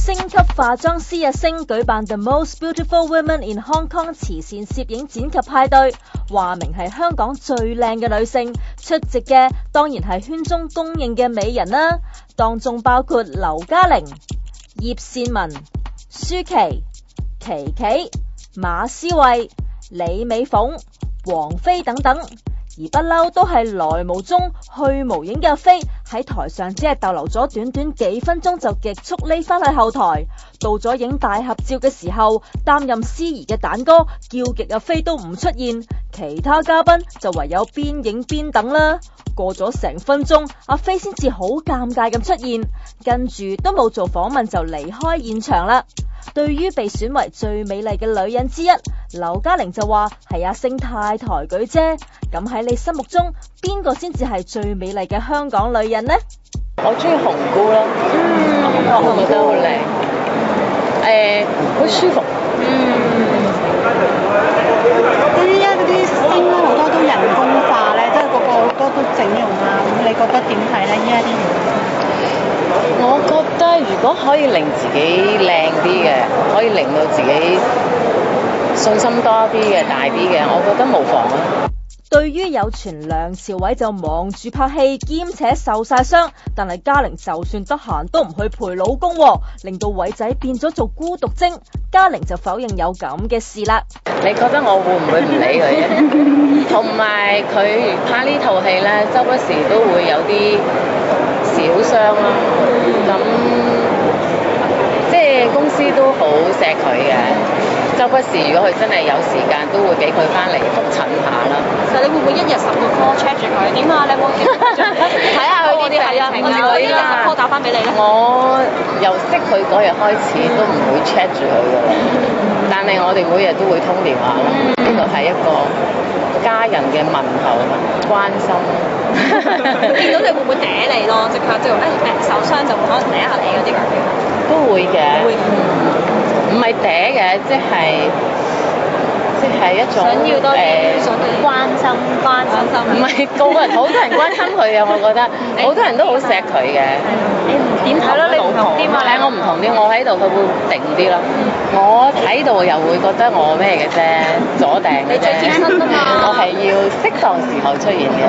星級化妝師阿星舉辦 The Most Beautiful Women in Hong Kong 慈善攝影展及派對，話明係香港最靚嘅女性，出席嘅當然係圈中公認嘅美人啦，當中包括劉嘉玲、葉倩文、舒淇、琪琪、馬思慧、李美鳳、王菲等等。而不嬲都係來無蹤去無影嘅飛，喺台上只係逗留咗短短幾分鐘就極速匿返去後台，到咗影大合照嘅時候，擔任司儀嘅蛋哥叫極阿飛都唔出現，其他嘉賓就唯有邊影邊等啦。過咗成分鐘，阿飛先至好尷尬咁出現，跟住都冇做訪問就離開現場啦。對於被選為最美麗嘅女人之一，劉嘉玲就話係阿星太抬舉啫。咁喺你心目中，邊個先至係最美麗嘅香港女人呢？我中意紅姑咯，我覺得好靚，好舒服。依家嗰啲星好多都人工化咧，即係個個好多都整容啊。咁你覺得點睇咧？依家啲我覺得如果可以令自己靚啲嘅，可以令到自己信心多啲嘅、大啲嘅，我覺得無妨啊。對於有傳梁朝偉就忙住拍戲，兼且受晒傷，但係嘉玲就算得閒都唔去陪老公，令到偉仔變咗做孤獨精。嘉玲就否認有咁嘅事啦。你覺得我會唔會唔理佢嘅？同埋佢拍呢套戲咧，周不時都會有啲小傷啦。咁即係公司都好錫佢嘅。周不時如果佢真係有時間，都會俾佢翻嚟覆診下啦。其實你會唔會一日10個 call check 住佢？點啊？你有冇睇下佢啲病情啊？嗰啲10 call 打翻俾你咧？我由識佢嗰日開始都唔會 check 住佢㗎啦。但係我哋每日都會通電話啦。呢個係一個家人嘅問候關心。見到你會唔會嗲你咯？即刻即係受傷就會可能嗲下你嗰啲咁嘅。都會嘅。唔係嗲嘅，即係一種想要多啲關心。唔係個個人，好多人關心佢嘅，我覺得好多人都好錫佢嘅。你點睇咯？你唔同啲嘛？我唔同啲，我喺度佢會定啲咯。我睇到又會覺得我咩嘅啫，左訂嘅啫。你最貼身啊嘛！我係要適當時候出現嘅。